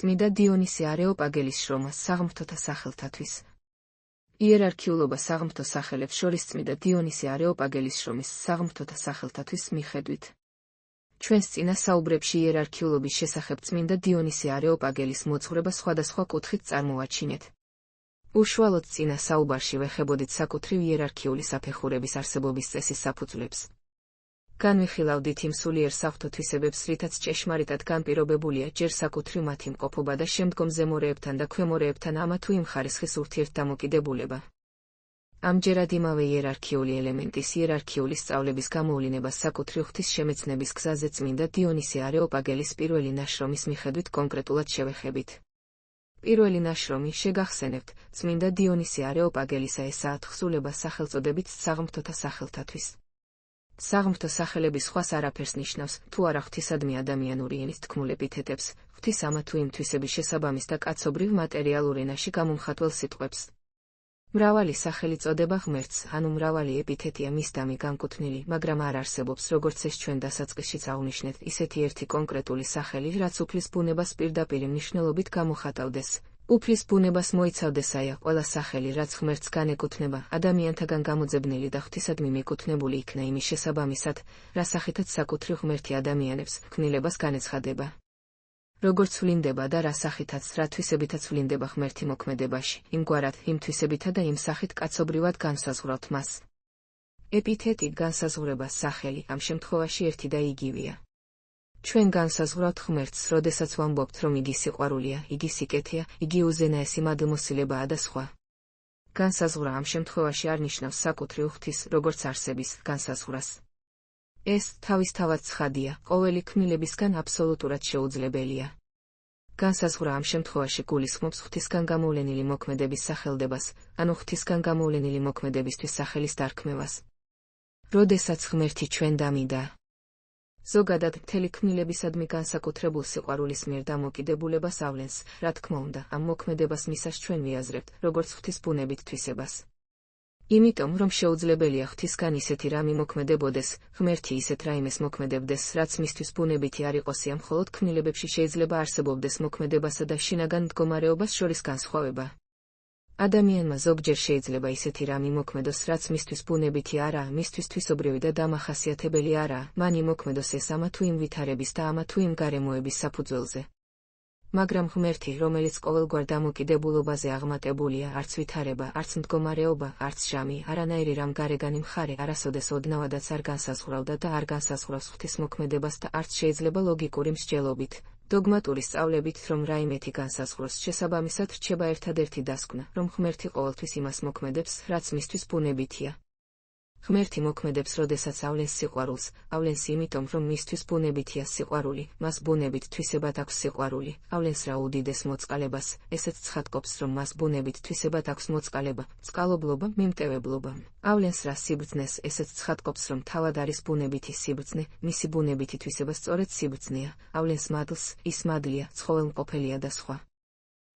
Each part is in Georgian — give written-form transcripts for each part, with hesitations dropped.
წმიდა დიონისე არეოპაგელის შრომა საღმრთოთა სახელთათვის. იერარქიულობა საღმრთო სახელებს შორის წმიდა დიონისე არეოპაგელის შრომის საღმრთოთა სახელთათვის მიხედვით. ჩვენს წინა საუბრებში იერარქიულობის შესახებ წმინდა დიონისე არეოპაგელის მოძღვრება სხვადასხვა კუთხით წარმოვაჩინეთ. უშუალოდ წინა საუბარში ვეხებოდით საკუთრივ იერარქიული საფეხურების არსებობის წესის საფუძვლებს. განვიხილავდით იმ სულიერ საღვთო თვისებებს, რითაც ჭეშმარიტად განპირობებულია ჯერ საკუთრივ მათი მყოფობა და შემდგომ ზემორეებთან და ქვემორეებთან ამა თუ იმ ხარისხის ურთიერთდამოკიდებულება. ამჯერად იმავე იერარქიული ელემენტის იერარქიული სწავლების გამოვლინებას საკუთრივ ღვთის შემეცნების გზაზე წმინდა დიონისე არეოპაგელის პირველი ნაშრომის მიხედვით კონკრეტულად შევეხებით. პირველი ნაშრომი, შეგახსენებთ, წმინდა დიონისე არეოპაგელისა ესაა თხზულება სახელწოდებით საღმრთოთა სახელთათვის. საღმრთო სახელები სხვას არაფერს ნიშნავს, თუ არა ღვთისადმი ადამიანური ენის თქმულ ეპითეტებს, ღვთის ამა თუ იმ თვისების შესაბამის და კაცობრივ მატერიალურ ენაში გამომხატველ სიტყვებს. მრავალი სახელი წოდება ღმერთს, ანუ მრავალი ეპითეტია მისდამი განკუთვნილი, მაგრამ არ არსებობს, როგორც ეს ჩვენ დასაწყისშიც აღვნიშნეთ, ისეთი ერთი კონკრეტული სახელი, რაც უფლის ბუნებას პირდაპირი მნიშვნელობით გამოხატავდეს. უფლის ბუნებას მოიცავდესაია ყველა სახელი, რაც ღმერთს განეკუთვნება, ადამიანთაგან გამოძებნილი და ღვთისადმი მიკუთვნებული იქნა იმის შესაბამისად, რა სახითაც საკუთრივ ღმერთი ადამიანებს ქმნილებას განეცხადება. როგორც ვლინდება და რა სახითაც, რა თვისებითაც ვლინდება ღმერთი მოქმედებაში, იმგვარად, იმ თვისებითა და იმ სახით კაცობრივად განსაზღვრავთ მას. ეპითეტი, განსაზღვრება, სახელი, ამ შემთხვევაში ერთი და იგივეა. ჩვენ განსაზღვრავთ ღმერთს, როდესაც ვამბობთ, რომ იგი სიყვარულია, იგი სიკეთეა, იგი უზენაესი მადლმოსილებაა და სხვა. განსაზღვრა ამ შემთხვევაში არ ნიშნავს საკუთრივ ღვთის, როგორც არსების, განსაზღვრას. ეს თავისთავად ცხადია, ყოველი ქმნილებისგან აბსოლუტურად შეუძლებელია. განსაზღვრა ამ შემთხვევაში გულისხმობს ღვთისგან გამოვლენილი მოქმედების სახელდებას, ანუ ღვთისგან გამოვლენილი მოქმედებისთვის სახელის დარქმევას. როდესაც ღმერთი ჩვენ დამიდა. ზოგადად, მთელი ქმნილებისადმი განსაკუთრებულ სიყვარულის მიერ დამოკიდებულებას ავლენს, რა თქმა უნდა, ამ მოქმედებას მისას ჩვენ ვიაზრებთ, როგორც ღვთის ბუნებით თვისებას. იმიტომ, რომ შეუძლებელია ღვთისგან ისეთი რამე მოქმედებოდეს, ღმერთი ისეთ რაიმეს მოქმედებდეს, რაც მისთვის ბუნებითი არ იყოსია, მხოლოდ ქმნილებებში შეიძლება არსებობდეს მოქმედებასა და შინაგან მდგომარეობას შორის განსხვავება. ადამიანმა ზოგჯერ შეიძლება ისეთი რამე მოქმედოს, რაც მისთვის ბუნებითი არაა, მისთვის თვისობრივი და დამახასიათებელი არაა, მან იმოქმედოს ეს ამა თუ იმ ვითარების და ამა თუ იმ გარემოების საფუძველზე. მაგრამ ღმერთი, რომელიც ყოველგვარ დამოკიდებულობაზე აღმატებულია, არც ვითარება, არც მდგომარეობა, არც ჟამი, არანაირი რამ გარეგანი მხარე არასოდეს ოდნავადაც არ განსაზღვრავდა და არ განსაზღვრავს ღვთის მოქმედებას და არც შეიძლება ლოგიკური მსჯელობით, დოგმატური სწავლებით, რომ რაიმეთი განსაზღვროს, შესაბამისად რჩება ერთადერთი დასკვნა, რომ ღმერთი ყოველთვის იმას მოქმედებს, რაც მისთვის ბუნებითია. ღმერთი მოქმედებს, როდესაც ავლენს სიყვარულს, ავლენს იმიტომ, რომ მისთვის ბუნებითია სიყვარული, მას ბუნებით თვისებად აქვს სიყვარული, ავლენს რა უდიდეს მოწყალებას, ესეც ცხადყოფს, რომ მას ბუნებით თვისებად აქვს მოწყალება, წყალობლობა, მიმტევებლობა. ავლენს რა სიბრძნეს, ესეც ცხადყოფს, რომ თავად არის ბუნებითი სიბრძნე, მისი ბუნებითი თვისება სწორედ სიბრძნეა, ავლენს მადლს, ის მადლია, ცხოველმყოფელია და სხვა.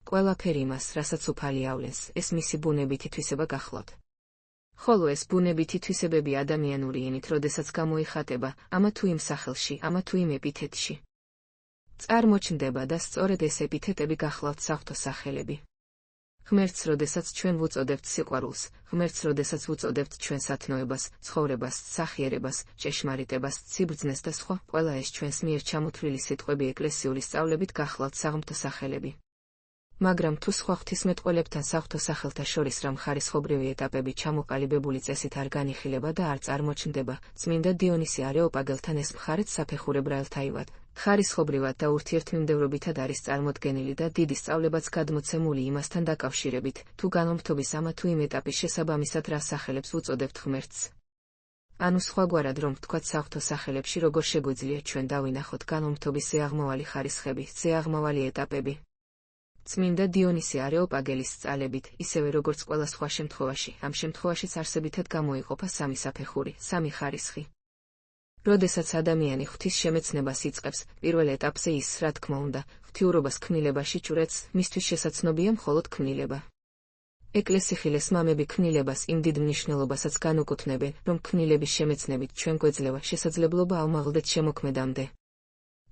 ყველაფერი იმას, რასაც უფალი ავლენს, ეს მისი ბუნებითი თვისება გახლავთ. ხოლო ეს ბუნებითი თვისებები ადამიანური ენით როდესაც გამოიხატება, ამა თუ იმ სახელში, ამა თუ იმ ეპითეტში. წარმოჩნდება და სწორედ ეს ეპითეტები გახლავთ საღვთო სახელები. ღმერთს როდესაც ჩვენ ვუწოდებთ სიყვარულს, ღმერთს როდესაც ვუწოდებთ ჩვენ სათნოებას, ცხოვრებას, სახიერებას, ჭეშმარიტებას, სიბრძნეს და სხვა, ყველა ეს ჩვენს მიერ ჩამოთვლილი სიტყვები ეკლესიური სწავლებით გახლავთ საღვთო სახელები. მაგრამ თუ სხვა ღვთისმეტყველებთან საღვთო სახელთა შორის რამ ხარისხობრივი ეტაპები ჩამოყალიბებული წესით არ განიხილება და არ წარმოჩნდება, წმინდა დიონისე არეოპაგელთან ეს მხარეც საფეხურებრაელთაივად, ხარისხობრივად და ურთიერთმიმდევრობითად არის წარმოდგენილი და დიდი სწავლებაც გადმოცემული იმასთან დაკავშირებით, თუ განმრთობის ამა თუ იმ ეტაპის შესაბამისად რა სახელებს ვუწოდებთ ღმერთს. ანუ სხვაგვარად რომ ვთქვათ საღვთო სახელებში როგორ შეგვიძლია ჩვენ დავინახოთ განმრთობის ზეაღმავალი ხარისხები, ზეაღმავალი ეტაპები. წმინდა დიონისე არეოპაგელის სწალებით, ისევე როგორც ყველა სხვა შემთხვევაში, ამ შემთხვევაშიც არსებითად გამოიყოფა სამი საფეხური, სამი ხარისხი. როდესაც ადამიანი ღვთის შემეცნებას იწყებს, პირველ ეტაპზე ის, რა თქმა უნდა, ღვთიურობას ქმნილებაში ჭვრეტს, მისთვის შესაცნობია მხოლოდ ქმნილება. ეკლესიხილეს მამები ქმნილებას იმ დიდ მნიშვნელობასაც განუკუთვნებენ, რომ ქმნილების შემეცნებით ჩვენ გვეძლევა შესაძლებლობა აუმაღლდეთ შემოქმედამდე.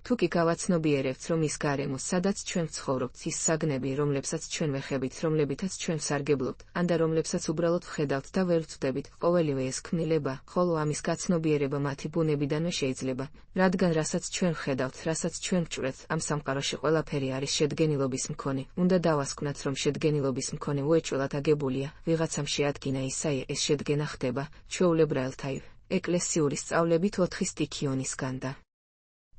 თუ კი გავაცნობიერებთ, რომ ის გარემო, სადაც ჩვენ ცხოვრობთ, ის საგნები, რომლებსაც ჩვენ ვეხებით, რომლებითაც ჩვენ სარგებლობთ, ან და რომლებსაც უბრალოდ ვხედავთ და ვერ ვწვდებით, ყოველივე ეს ქმნილება, ხოლო ამის გაცნობიერება მათი ბუნებიდანვე შეიძლება, რადგან რასაც ჩვენ ვხედავთ, რასაც ჩვენ ვჭვრეთ, ამ სამყაროში ყველაფერი არის შედგენილობის მქონე. უნდა დავასკვნათ, რომ შედგენილობის მქონე უეჭველად აგებულია, ვიღაცამ შეადგინა ისაი, ეს შედგენა ხდება, ჩვეულებრაელთა ეკლესიური სწავლებით 4 სტიქიონისგან და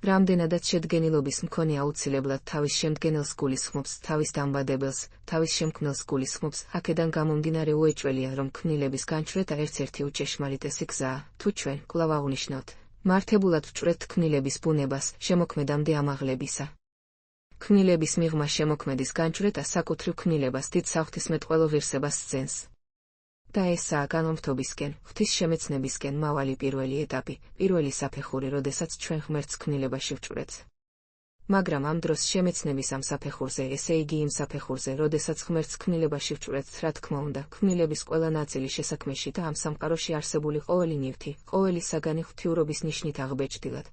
რამდენადაც შედგენილობის მქონე აუცილებლად თავის შემდგენელს გულისხმობს, თავის დამბადებელს, თავის შემქმნელს გულისხმობს, აქედან გამომდინარე უეჭველია, რომ ქმნილების განჭვრეტა ერთ-ერთი უჭეშმარიტესი გზაა, თუ ჩვენ კვლავ აღვნიშნავთ, მართებულად ვჭვრეთ ქმნილების ბუნებას, შემოქმედამდე ამაღლებისა. ქმნილების მიღმა შემოქმედის განჭვრეტა საკუთრივ ქმნილებას დიდ საღვთისმეტყველო ღირსებას სცემს. და ესაა განმთობისკენ, ღვთისშემეცნებისკენ მავალი პირველი ეტაპი, პირველი საფეხური, როდესაც ჩვენ ღმერთს ქმნილებაში ვჭვრეთ. მაგრამ ამ დროს შემეცნების ამ საფეხურზე, ესე იგი იმ საფეხურზე, როდესაც ღმერთს ქმნილებაში ვჭვრეთ, რა თქმა უნდა, ქმნილების ყველა ნაწილი შესაქმეში და ამ სამყაროში არსებული ყოველი ნივთი, ყოველი საგანი ღვთიურობის ნიშნით აღბეჭდილად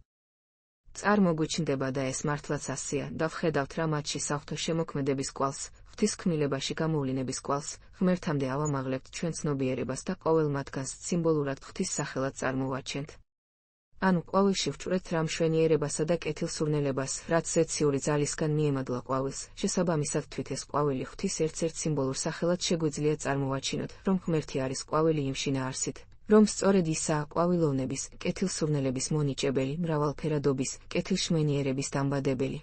წარმოგვიჩნდება და ეს მართლაც ასეა, და ვხედავთ რა მათში საღვთო შემოქმედების კვალს, ღვთის ქმნილებაში გამოვლინების კვალს, ღმერთამდე ავამაღლებთ ჩვენ ცნობიერებას და ყოველ მათგანს სიმბოლურად ღვთის სახელად წარმოვაჩენთ. ანუ ყვავილში ვჭვრეთ რა მშვენიერებასა და კეთილსურნელებას, რაც ზეციური ძალისგან მიემადლა ყვავილს, შესაბამისად თვით ეს ყვავილი ღვთის ერთ-ერთ სიმბოლურ სახელად შეგვიძლია წარმოვაჩინოთ, რომ ღმერთი არის ყვავილი იმ შინაარსით, რომ სწორედ ისაა ყვავილოვნების, კეთილსურნელების მონიჭებელი, მრავალფერადობის, კეთილშმენიერების დამბადებელი.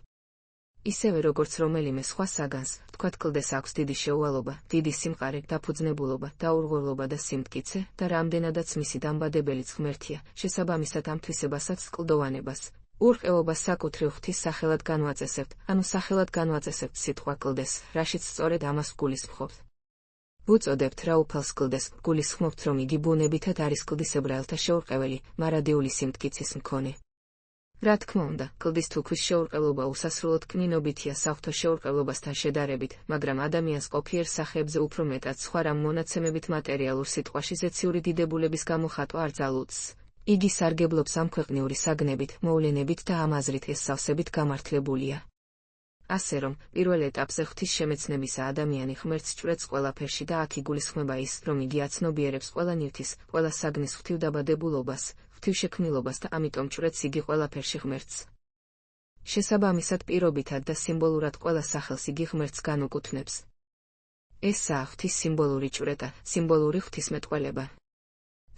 ისევე როგორც რომელიმე სხვა საგანს, თქვათ კლდეს აქვს დიდი შეუვალობა, დიდი სიმყარე, დაფუძნებულობა, დაურღვევლობა და სიმტკიცე, და რამდენადაც მისი დამბადებელიც ღმერთია, შესაბამისად ამ თვისებასაც კლდოვანებას, ურყევობას საკუთრივ ღვთის სახელად განვაწესებთ, ანუ სახელად განვაწესებთ სიტყვა კლდეს, რაშიც სწორედ ამას გულისხმობთ. ვუწოდებთ რა უფალს კლდეს, გულისხმობთ, რომ იგი ბუნებითად არის კლდის ებრაელთა შეურყეველი, მარადიული სიმტკიცის მქონე. რა თქმა უნდა, კლდის თუქვის შეურყევლობა უსასრულოდ კნინობითია საღვთო შეურყევლობასთან შედარებით, მაგრამ ადამიანს ყოფიერ სახეებზე უფრო მეტად სხვა რამ მონაცემებით მატერიალურ სიტყვაში ზეციური დიდებულების გამოხატვა არ ძალუძს. იგი სარგებლობს ამ ქვეყნიური საგნებით, მოვლენებით და ამ აზრით ეს სავსებით გამართლებულია. ასე რომ, პირველ ეტაპზე ღვთის შემეცნებისა ადამიანი ღმერთს ჭვრეტს ყველაფერში და აქ იგულისხმება ის, რომ იგი აცნობიერებს ყველა ნივთის, ყველა საგნის ღვთივდაბადებულობას, ღვთივშექმნილობას და ამიტომ ჭვრეტს იგი ყველაფერში ღმერთს. შესაბამისად პირობითად და სიმბოლურად ყველა სახელს იგი ღმერთს განუკუთვნებს. ესაა ღვთის სიმბოლური ჭვრეტა, სიმბოლური ღვთისმეტყველება.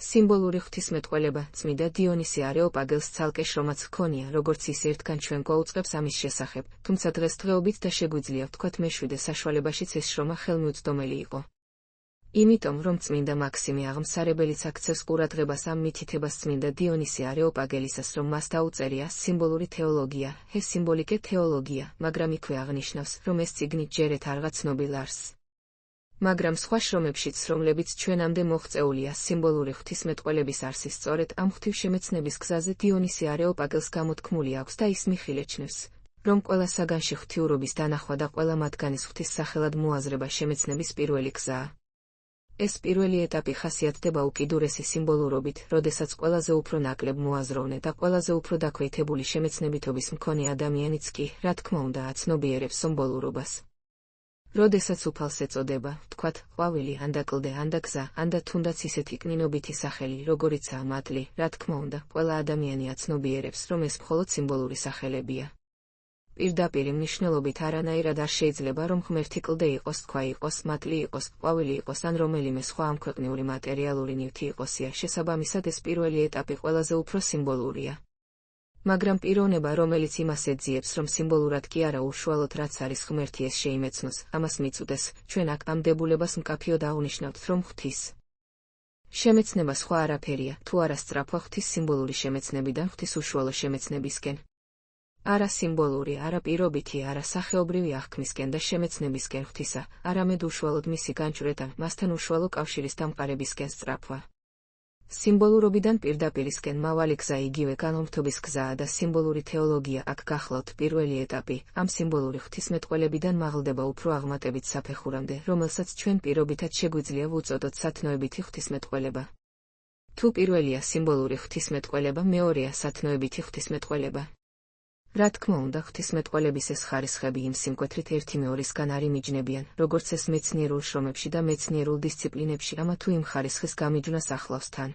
სიმბოლური ღვთისმეტყველება, წმიდა დიონისი არეოპაგელს ცალკე შრომაც ჰქონია, როგორც ის ერთგან ჩვენ გვაუწყებს ამის შესახებ, თუმცა დღესდღეობით და შეგვიძლია ვთქვათ მეშვიდე საშუალებაშიც ეს შრომა ხელმიუწვდომელი იყო. იმიტომ, რომ წმინდა მაქსიმე აღმსარებელიც აქცევს ყურადღებას ამ მითითებას წმინდა დიონისი არეოპაგელისას, რომ მას დაუწერია სიმბოლური თეოლოგია, სიმბოლიკე თეოლოგია, მაგრამ იქვე აღნიშნავს, რომ ეს წიგნი ჯერეთ არღა ცნობილ არსს. მაგრამ სხვა შრომებშიც, რომლებიც ჩვენამდე მოღწეულია სიმბოლური ღვთისმეტყველების არსის სწორედ ამ ღვთივშემეცნების გზაზე დიონისი არეოპაგელს გამოთქმული აქვს და ის მიხილეჩნევს, რომ ყველა საგანში ღვთიურობის დანახვა და ყველა მათგანის ღვთის სახელად მოაზრება შემეცნების პირველი გზაა. ეს პირველი ეტაპი ხასიათდება უკიდურესი სიმბოლურობით, როდესაც ყველაზე უფრო ნაკლებ მოაზროვნე და ყველაზე უფრო დაქვეითებული შემეცნებითობის მქონე ადამიანიც კი, რა თქმა უნდა, აცნობიერებს სიმბოლურობას. როდესაც უფალს ეწოდება, თქვათ, ყვავილი, ან და კლდე, ან და გზა, ან და თუნდაც ისეთი კნინობითი სახელი, როგორიცაა მატლი, რა თქმა უნდა, ყველა ადამიანი აცნობიერებს, რომ ეს მხოლოდ სიმბოლური სახელებია. პირდაპირ მნიშვნელობით არანაირად არ შეიძლება, რომ ღმერთი კლდე იყოს, თქვა იყოს, მატლი იყოს, ყვავილი იყოს, ან რომელიმე სხვა ამქვეყნიური მატერიალური ნივთი იყოსია, შესაბამისად ეს პირველი ეტაპი ყველაზე უფრო სიმბოლურია. მაგრამ პიროვნება, რომელიც იმას ეძიებს, რომ სიმბოლურად კი არა უშუალოდ რაც არის ღმერთი ეს შეიმეცნოს, ამას მიწუდეს, ჩვენ აქ ამ დებულებას მკაფიოდ აღნიშნავთ, რომ ღვთის შემეცნება სხვა არაფერია, თუ არა სწრაფვა ღვთის სიმბოლური შემეცნებიდან ღვთის უშუალო შემეცნებისკენ. არა სიმბოლური, არა პირობითი, არა სახეობრივი აღქმისკენ და შემეცნებისკენ ღვთისა, არამედ უშუალოდ მისი განჭვრეტა, მასთან უშუალო კავშირის დამყარებისკენ სწრაფვა. სიმბოლურობიდან პირდაპირისკენ მავალი გზა იგივე განმთობის გზაა და სიმბოლური თეოლოგია აქ გახლავთ პირველი ეტაპი, ამ სიმბოლური ღვთისმეტყველებიდან მაღლდება უფრო აღმატებით საფეხურამდე, რომელსაც ჩვენ პირობითად შეგვიძლია ვუწოდოთ სათნოებითი ღვთისმეტყველება. თუ პირველია სიმბოლური ღვთისმეტყველება, მეორეა სათნოებითი ღვთისმეტყველება. რა თქმა უნდა, ღვთისმეტყველების ეს ხარისხები იმ სიმკვეთრით ერთი მეორისგან არ იმიჯნებიან, როგორც ეს მეცნიერულ შრომებში და მეცნიერულ დისციპლინებში, ამა თუ იმ ხარისხის გამიჯვნას ახლავს თან.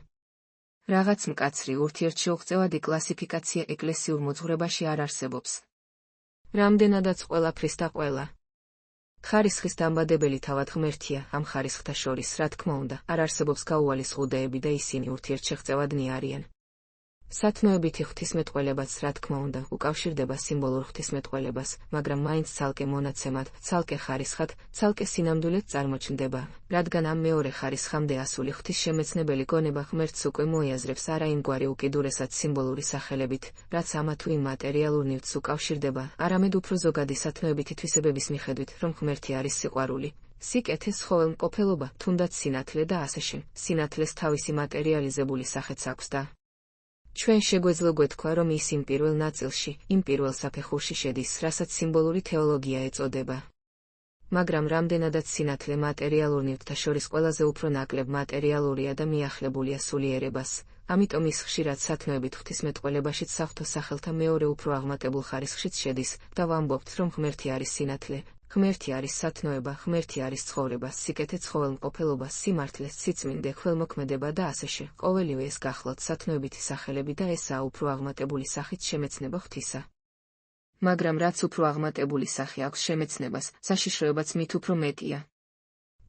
რაღაც მკაცრი ურთიერთშეუღწევადი კლასიფიკაცია ეკლესიურ მოძღვრებაში არ არსებობს. რამდენადაც ყველაფრის და ყველა ხარისხის დამბადებელი თავად ღმერთია, ამ ხარისხთა შორის, რა თქმა უნდა, არ არსებობს გაუვალი ზღუდეები და ისინი ურთიერთშეღწევადნი არიან. სათნოებითი ღვთისმეტყველებაც, რა თქმა უნდა, უკავშირდება სიმბოლურ ღვთისმეტყველებას, მაგრამ მაინც ცალკე მონაცემად, ცალკე ხარისხად, ცალკე სინამდვილედ წარმოჩნდება, რადგან ამ მეორე ხარისხამდე ასული ღვთისშემეცნებელი გონება ღმერთს უკვე მოიაზრებს არა იმგვარი უკიდურესად სიმბოლური სახელებით, რაც ამა თუ იმ მატერიალურ ნივთს უკავშირდება, არამედ უფრო ზოგადი სათნოებითი თვისებების მიხედვით, რომ ღმერთი არის სიყვარული, სიკეთე, ცხოველმყოფელობა, თუნდაც სინათლე და ასეშემ. სინათლეს თავისი მატერიალიზებული სახეც აქვს და ჩვენ შეგვეძლო გვეთქვა, რომ ის იმ პირველ ნაწილში, იმ პირველ საფეხურში შედის, რასაც სიმბოლური თეოლოგია ეწოდება. მაგრამ რამდენადაც სინათლე მატერიალურ ნივთთა შორის ყველაზე უფრო ნაკლებ მატერიალურია და მიახლებულია სულიერებას, ამიტომ ის ხშირად სათნოებით ღვთისმეტყველებაშიც საღვთო სახელთა მეორე უფრო აღმატებულ ხარისხშიც შედის და ვამბობთ, რომ ღმერთი არის სინათლე, ღმერთი არის სათნოება, ღმერთი არის ცხოვრება, სიკეთე, ცხოველმყოფელობა, სიმართლე, სიწმინდე, ხველმოქმედება და ასეშე. ყოველივე ეს გახლავთ სათნოებითი სახელები და ესაა უფრო აღმატებული სახით შემეცნება ღვთისა. მაგრამ რაც უფრო აღმატებული სახე აქვს შემეცნებას, საშიშროებაც მით უფრო მეტია.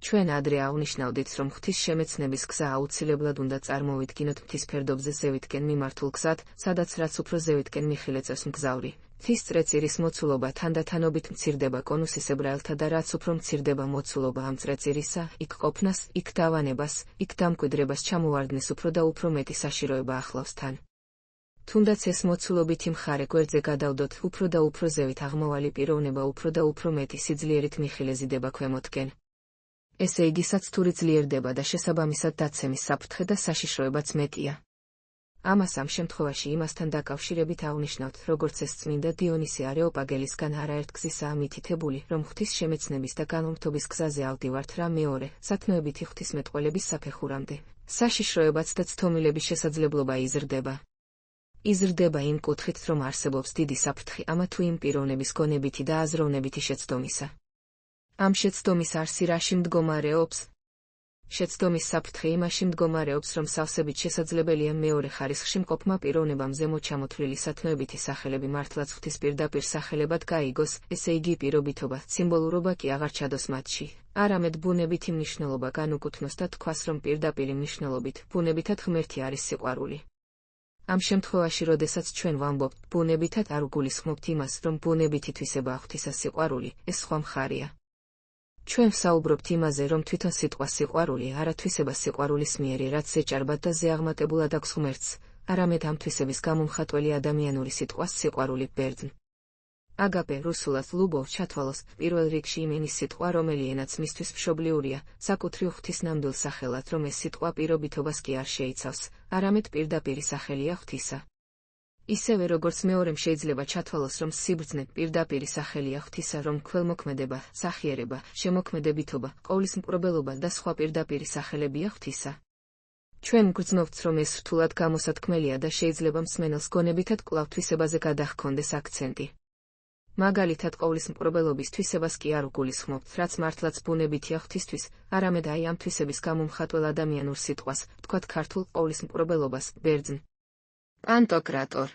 ჩვენ ადრე აღნიშნავდით, რომ ღვთის შემეცნების გზა აუცილებლად უნდა წარმოვიდგინოთ მთის ფერდობზე ზევითკენ მიმართულ გზად, სადაც რაც უფრო ზევითკენ მიხილეწევს მგზავრი. მთის წრეწირის მოცულობა თანდათანობით მცირდება კონუსისებრაელთა და რაც უფრო მცირდება მოცულობა ამ წრეწირისა, იქ ყოფნას, იქ დავანებას, იქ დამკვიდრებას ჩამოვარდნის უფრო და უფრო მეტი საშიშროება ახლავს თან. თუნდაც ეს მოცულობითი მხარე გვერდზე გადავდოთ, უფრო და უფრო ზევით აღმავალი პიროვნება უფრო და უფრო მეტი სიძლიერით მიხილეზიდება ქვემოთკენ. ესე იგი საცთური ძლიერდება და შესაბამისად დაცემის საფრთხე და საშიშროებაც მეტია. ამას ამ შემთხვევაში იმასთან დაკავშირებით აღნიშნავთ, როგორც ეს წმინდა დიონისე არეოპაგელისგან არაერთგზისაა მითითებული, რომ ღვთის შემეცნების და განმრთობის გზაზე ავდივართ რა მეორე, სათნოებითი ღვთისმეტყველების საფეხურამდე. საშიშროებაც და ცდომილების შესაძლებლობა იზრდება. იზრდება იმ კუთხით, რომ არსებობს დიდი საფრთხე ამა თუ იმ პიროვნების გონებითი და აზროვნებითი შეცდომისა. ამ შეცდომის არსი რაში მდგომარეობს? შეცდომის საფრთხე იმაში მდგომარეობს, რომ სავსებით შესაძლებელია მეორე ხარისხში მყოფმა პიროვნებამ ზემოთ ჩამოთვლილი სათნოებითი სახელები მართლაც ღვთის პირდაპირ სახელებად გაიგოს, ესე იგი პირობითობა, სიმბოლურობა კი აღარ ჩადოს მათში, არამედ ბუნებითი მნიშვნელობა განუკუთვნოს და თქვას, რომ პირდაპირი მნიშვნელობით, ბუნებითად ღმერთი არის სიყვარული. ამ შემთხვევაში, როდესაც ჩვენ ვამბობთ, ბუნებითად არ ვგულისხმობთ იმას, რომ ბუნებითი თვისება ღვთისა სიყვარული, ეს სხვა მხარია. ჩვენ ვსაუბრობთ იმაზე, რომ თვითონ სიტყვა სიყვარული არა თვისება სიყვარულის მიერი, რაც ზეჭარბად და ზეაღმატებულად აქვს ღმერთს, არამედ ამ თვისების გამომხატველი ადამიანური სიტყვას სიყვარული ბერძნ. აგაპე რუსულად ლუბოვ ჩათვალოს, პირველ რიგში იმენის სიტყვა, რომელი ენაც მისთვის მშობლიურია, საკუთრივ ღვთის ნამდვილ სახელად, რომ ეს სიტყვა პირობითობას კი არ შეიცავს, არამედ პირდაპირი სახელია ღვთისა. ისევე როგორც მეორემ შეიძლება ჩათვალოს, რომ სიბრძნე პირდაპირი სახელია ღვთისა, რომ ქველმოქმედება, სახიერება, შემოქმედებითობა, ყოვლისმკვლელობა და სხვა პირდაპირი სახელებია ღვთისა. ჩვენ გვგრძნობთ, რომ ეს რთულად გამოსათქმელია და შეიძლება მსმენელს გონებითად კვლავ თვისებაზე გადაჰქონდეს აქცენტი. მაგალითად, ყოვლისმკვლელობის თვისებას კი არ ვგულისხმობთ, რაც მართლაც ბუნებითია ღვთისთვის, არამედ აი ამ თვისების გამომხატველ ადამიანურ სიტყვას, თქვათ ქართულ ყოვლისმკვლელობას, ბერძნ. პანტოკრატორ.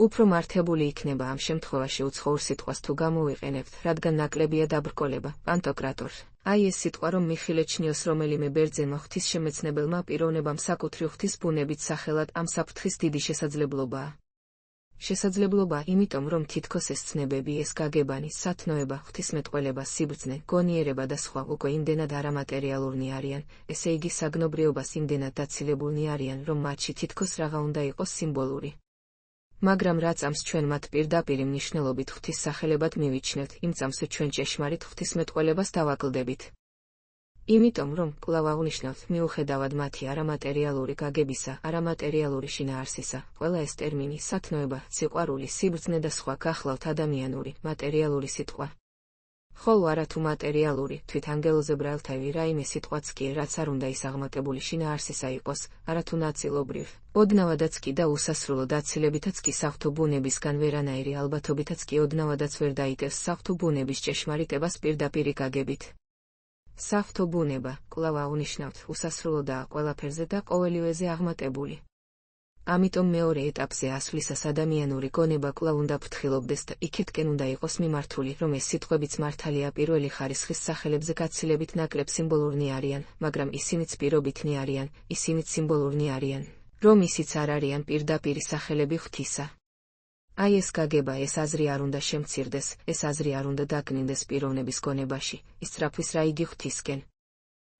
უფრო მართებული იქნება ამ შემთხვევაში უცხოურ სიტყვას თუ გამოვიყენებთ, რადგან ნაკლებია დაბრკოლება, პანტოკრატორ. აი ეს სიტყვა რომ მიხილეჩნიოს რომელიმე ბერძენმა ღვთისშემეცნებელმა პიროვნებამ საკუთრივ ღვთის ბუნებით სახელად ამ საფრთხის დიდი შესაძლებლობაა. შესაძლებლობა, იმიტომ რომ თითქოს ეს ცნებები, ეს გაგებანი, სათნოება, ღვთისმეტყველება, სიბრძნე, გონიერება და სხვა უკვე იმდენად არამატერიალურნი არიან, ესე იგი საგნობრიობას იმდენად დაცილებულნი არიან, რომ მათში თითქოს რაღა უნდა იყოს სიმბოლური. მაგრამ რა წამს ჩვენ მათ პირდაპირი მნიშვნელობით ღვთის სახელებად მივიჩნევთ, იმ წამს ჩვენ ჭეშმარიტ ღვთისმეტყველებას დავაკლდებით. იმიტომ რომ, კვლავ აღნიშნავთ, მიუხედავად მათი არამატერიალური გაგებისა, არამატერიალური შინაარსისა, ყველა ეს ტერმინი, სათნოება, სიყვარული, სიბრძნე და სხვა გახლავთ ადამიანური, მატერიალური სიტყვა. ხოლო არათუ მატერიალური, თვით ანგელოზებრაელთავი რაიმე სიტყვაც კი, რაც არ უნდა ის აღმატებული შინაარსისა იყოს, არათუ ნაწილობრივ, ოდნავადაც კი და უსასრულოდ აცილებითაც კი საღვთო ბუნებისგან ვერანაირი ალბათობითაც კი ოდნავადაც ვერ დაიტევს საღვთო ბუნების ჭეშმარიტებას პირდაპირი გაგებით. საღვთო ბუნება, კვლავ აღნიშნავთ, უსასრულოდაა ყველაფერზე და ყოველივეზე აღმატებული. ამიტომ მეორე ეტაპზე ასვლისას ადამიანური გონება კვლავ უნდა ფრთხილობდეს და იქეთკენ უნდა იყოს მიმართული, რომ ეს სიტყვებიც მართალია პირველი ხარისხის სახელებზე გაცილებით ნაკლებ სიმბოლურნი არიან, მაგრამ ისინიც პირობითნი არიან, ისინიც სიმბოლურნი არიან, რომ ისიც არ არიან პირდაპირი სახელები ღვთისა. აი ეს გაგება, ეს აზრი არ უნდა შემცირდეს, ეს აზრი არ უნდა დაკნინდეს პიროვნების გონებაში, ისწრაფვის რა იგი ღვთისკენ.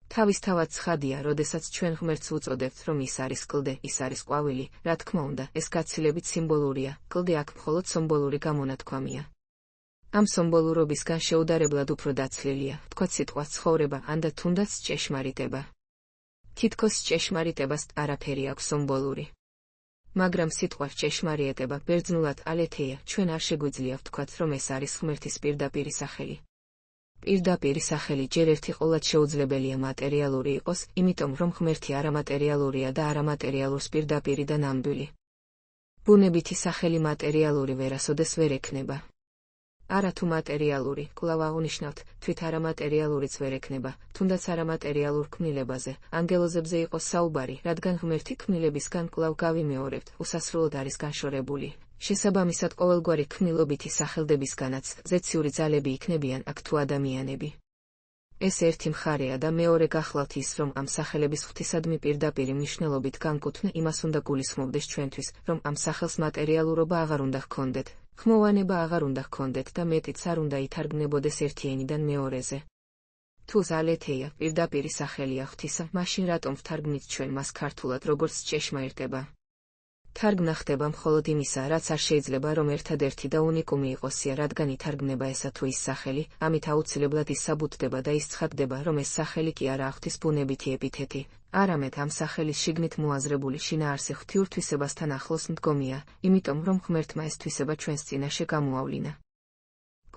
თავისთავად ცხადია, როდესაც ჩვენ ღმერთს უწოდებთ, რომ ის არის კლდე, ის არის ყვავილი, რა თქმა უნდა, ეს გაცილებით სიმბოლურია, კლდე აქ მხოლოდ სიმბოლური გამონათქვამია. ამ სიმბოლურობისგან შეუდარებლად უფრო დაცლილია, თქვათ სიტყვა ცხოვრება, ან და თუნდაც ჭეშმარიტება. თითქოს ჭეშმარიტებას არაფერი აქვს სიმბოლური. მაგრამ სიტყვა ჭეშმარიტება ბერძნულად ალეთეია, ჩვენ არ შეგვიძლია ვთქვათ, რომ ეს არის ღმერთის პირდაპირი სახელი. პირდაპირი სახელი ჯერ ერთი ყოლად შეუძლებელია მატერიალური იყოს, იმიტომ რომ ღმერთი არამატერიალურია და არამატერიალურს პირდაპირი და ნამდვილი. ბუნებითი სახელი მატერიალური ვერასოდეს ვერ ექნება. არათუ მატერიალური, კვლავ აღნიშნავთ, თვით არამატერიალურიც ვერ ექნება, თუნდაც არამატერიალურ ქმნილებაზე, ანგელოზებზე იყოს საუბარი, რადგან ღმერთი ქმნილებისგან კვლავ გავიმეორებთ, უსასრულოდ არის განშორებული. შესაბამისად ყოველგვარი ქმნილობითი სახელდებისგანაც ზეციური ძალები იქნებიან აქ თუ ადამიანები. ეს ერთი მხარეა და მეორე გახლავთ ის, რომ ამ სახელების ღვთისადმი პირდაპირი მნიშვნელობით განკუთვნე იმას უნდა გულისხმობდეს ჩვენთვის, რომ ამ სახელს მატერიალურობა აღარ უნდა ჰქონდეთ, ხმოვანება აღარ უნდა ჰქონდეთ და მეტიც არ უნდა ითარგმნებოდეს ერთი ენიდან მეორეზე. თუ ზალეთეია პირდაპირი სახელია ღვთისა, მაშინ რატომ ვთარგმნით ჩვენ მას ქართულად როგორც ჭეშმარიტება? თარგმნა ხდება მხოლოდ იმისა, რაც არ შეიძლება რომ ერთადერთი და უნიკუმი იყოსია, რადგან ითარგმნება ესა თუ ის სახელი, ამით აუცილებლად ის საბუთდება და ის ცხადდება, რომ ეს სახელი კი არაა ღვთის ბუნებითი ეპითეტი, არამედ ამ სახელის შიგნით მოაზრებული შინაარსი ღვთიურ თვისებასთან ახლოს მდგომია, იმიტომ რომ ღმერთმა ეს თვისება ჩვენს წინაშე გამოავლინა.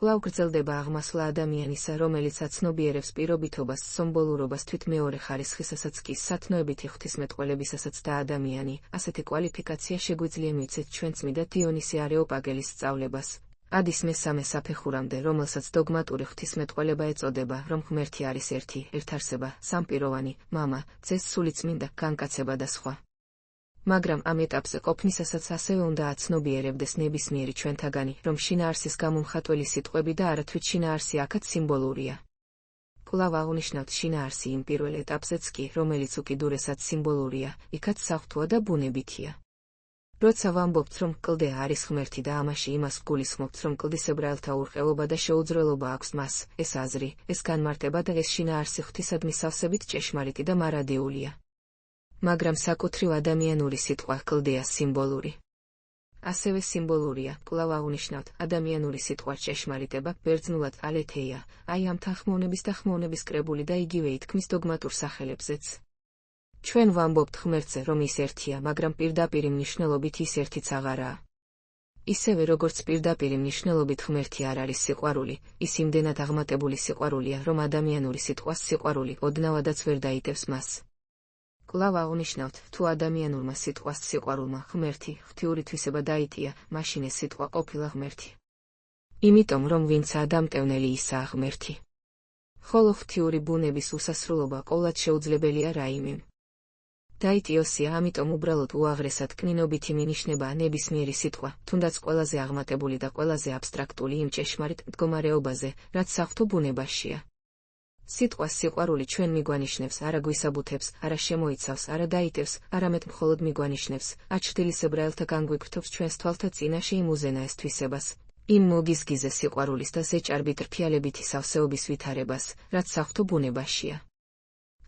კვლავ გრძელდება აღმასვლა ადამიანისა, რომელიც აცნობიერებს პირობითობას, სიმბოლურობას თვით მეორე ხარისხისასაც კი სათნოებითი ღვთისმეტყველებისასაც და ადამიანი, ასეთი კვალიფიკაცია შეგვიძლია მივცეთ ჩვენ წმიდა დიონისე არეოპაგელის სწავლებას. ადის მესამე საფეხურამდე, რომელსაც დოგმატური ღვთისმეტყველება ეწოდება, რომ ღმერთი არის ერთი, ერთარსება, სამპიროვანი, მამა, ძეს სულიწმინდა, განკაცება და სხვა. მაგრამ ამ ეტაპზე ყოფნისასაც ასევე უნდა აცნობიერებდეს ნებისმიერი ჩვენთაგანი, რომ შინაარსის გამომხატველი სიტყვები და არათვით შინაარსი აქაც სიმბოლურია. კვლავ აღნიშნავთ შინაარსი იმ პირველ ეტაპზეც კი, რომელიც უკიდურესად სიმბოლურია, იქაც საღვთოა და ბუნებითია. როცა ვამბობთ, რომ კლდე არის ღმერთი და ამაში იმას გულისხმობთ, რომ კლდისებრაელთა ურყევობა და შეუძრელობა აქვს მას, ეს აზრი, ეს განმარტება და ეს შინაარსი ღვთისადმი სავსებით ჭეშმარიტი და მარადიულია. მაგრამ საკუთრივ ადამიანური სიტყვა კლდეა სიმბოლური. ასევე სიმბოლურია, კვლავ აღნიშნავთ, ადამიანური სიტყვა ჭეშმარიტება ბერძნულად ალეთეია, აი ამ თანხმოვნების და ხმოვნების კრებული და იგივე ითქმის დოგმატურ სახელებზეც. ჩვენ ვამბობთ ღმერთზე, რომ ის ერთია, მაგრამ პირდაპირი მნიშვნელობით ის ერთიც აღარაა. ისევე როგორც პირდაპირი მნიშვნელობით ღმერთი არ არის სიყვარული, ის იმდენად აღმატებული სიყვარულია, რომ ადამიანური სიტყვას სიყვარული ოდნავადაც ვერ დაიტევს მას. კვლავ აღნიშნავთ, თუ ადამიანურმა სიტყვას სიყვარულმა ღმერთი, ღვთიური თვისება დაიტია, მაშინ ეს სიტყვა ყოფილა ღმერთი. იმიტომ რომ ვინცაა დამტევნელი ისაა ღმერთი. ხოლო ღვთიური ბუნების უსასრულობა ყოვლად შეუძლებელია რაიმემ. დაიტიოსია, ამიტომ უბრალოდ უაღრესად კნინობითი მინიშნებაა ნებისმიერი სიტყვა, თუნდაც ყველაზე აღმატებული და ყველაზე აბსტრაქტული იმ ჭეშმარიტ მდგომარეობაზე, რაც საღვთო ბუნებაშია. სიტყვას სიყვარული ჩვენ მიგვანიშნებს, არა გვისაბუთებს, არა შემოიცავს, არა დაიტევს, არამედ მხოლოდ მიგვანიშნებს, აჩრდილის ებრაელთა განგვიკრთობს ჩვენს თვალთა წინაშე იმ უზენაეს თვისებას, იმ მოგიზგიზე სიყვარულის და ზეჭარბით რფიალებითი სავსეობის ვითარებას, რაც საღვთო ბუნებაშია.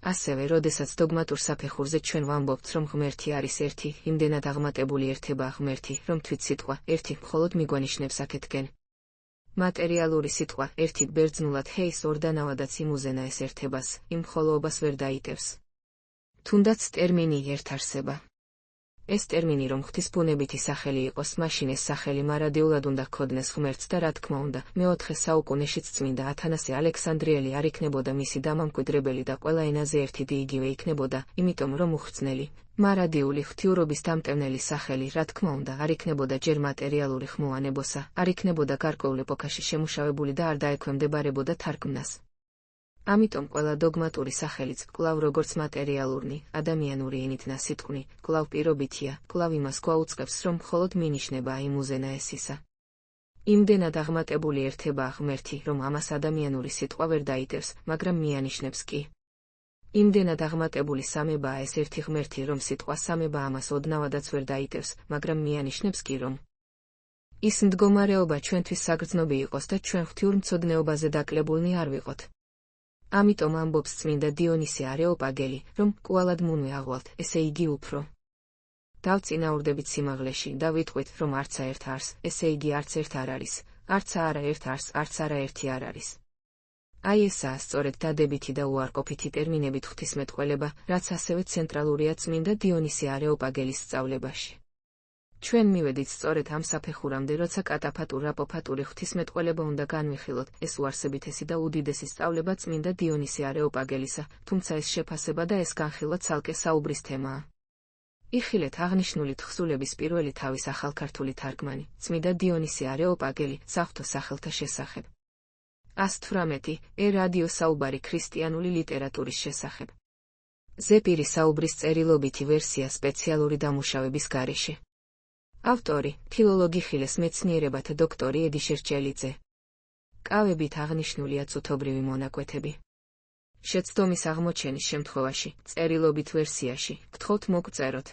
ასევე, როდესაც დოგმატურ საფეხურზე ჩვენ ვამბობთ, რომ ღმერთი არის ერთი, იმდენად აღმატებული ერთებაა ღმერთი, რომ თვით სიტყვა ერთი მხოლოდ მიგვანიშნებს აქეთკენ. მატერიალური სიტყვა ერთი ბერძნულად ჰეის ორდანავადაც იმ უზენაეს ერთებას, იმ მხოლოობას ვერ დაიტევს. თუნდაც ტერმინი ერთარსება. ეს ტერმინი რომ ღვთის ბუნებითი სახელი იყოს, მაშინ ეს სახელი მარადიულად უნდა ჰქონდეს ღმერთს და რა თქმა უნდა, მე-4 საუკუნეშიც წმინდა ათანასე ალექსანდრიელი არ იქნებოდა მისი დამამკვიდრებელი და ყველა ენაზე ერთი დი იგივე იქნებოდა, იმიტომ რომ უხრწნელი, მარადიული ღვთიურობის დამტევნელი სახელი, რა თქმა უნდა, არ იქნებოდა ჯერ მატერიალური ხმოვანებოსა, არ იქნებოდა გარკვეულ ეპოქაში შემუშავებული და არ დაექვემდებარებოდა თარგმნას. ამიტომ ყველა დოგმატური სახელიც, კვლავ როგორც მატერიალურნი, ადამიანური ენითნა სიტყვი, კვლავ პირობითია, კვლავ იმას გვაუწყებს, რომ მხოლოდ მინიშნება იმ უზენა ესისა. იმდენად აღმატებული ერთებაა ღმერთი, რომ ამას ადამიანური სიტყვა ვერ დაიტევს, მაგრამ მიანიშნებს კი. იმდენად აღმატებული სამებაა ეს ერთი ღმერთი, რომ სიტყვა სამება ამას ოდნავადაც ვერ დაიტევს, მაგრამ მიანიშნებს კი, რომ ის მდგომარეობა ჩვენთვის საგრძნობი იყოს და ჩვენ ღვთიურმცოდნეობაზე დაკლებულნი არ ვიყოთ. ამიტომ ამბობს წმინდა დიონისე არეოპაგელი, რომ კვალად მუნვე აღვალთ, ესე იგი უფრო დავწინაურდებით სიმაღლეში და ვიტყვით, რომ არცა ერთ არს, ესე იგი არც ერთ არ არის, არცა არა ერთ არს, არც არა ერთი არ არის. აი ესაა სწორედ დადებითი და უარყოფითი ტერმინებით ღვთისმეტყველება, რაც ასევე ცენტრალურია წმინდა დიონისე არეოპაგელის სწავლებაში. ჩვენ მივედით სწორედ ამ საფეხურამდე, როცა კატაფატურ აპოფატური ღვთისმეტყველება უნდა განვიხილოთ, ეს უარსებითესი და უდიდესი სწავლება წმინდა დიონისე არეოპაგელისა, თუმცა ეს შეფასება და ეს განხილვა ცალკე საუბრის თემაა. იხილეთ აღნიშნული თხზულების პირველი თავის ახალქართული თარგმანი, წმინდა დიონისე არეოპაგელი, საღვთო სახელთა შესახებ. 118 რადიო საუბარი ქრისტიანული ლიტერატურის შესახებ. ზეპირი საუბრის წერილობითი ვერსია სპეციალური დამუშავების გარეშე. ავტორი, ფილოლოგი ხილეს მეცნიერებათა დოქტორი ედი შერჩელიძე. კავებით აღნიშნულია წუთობრივი მონაკვეთები. შეცდომის აღმოჩენის შემთხვევაში, წერილობით ვერსიაში, გთხოვთ მოგწეროთ.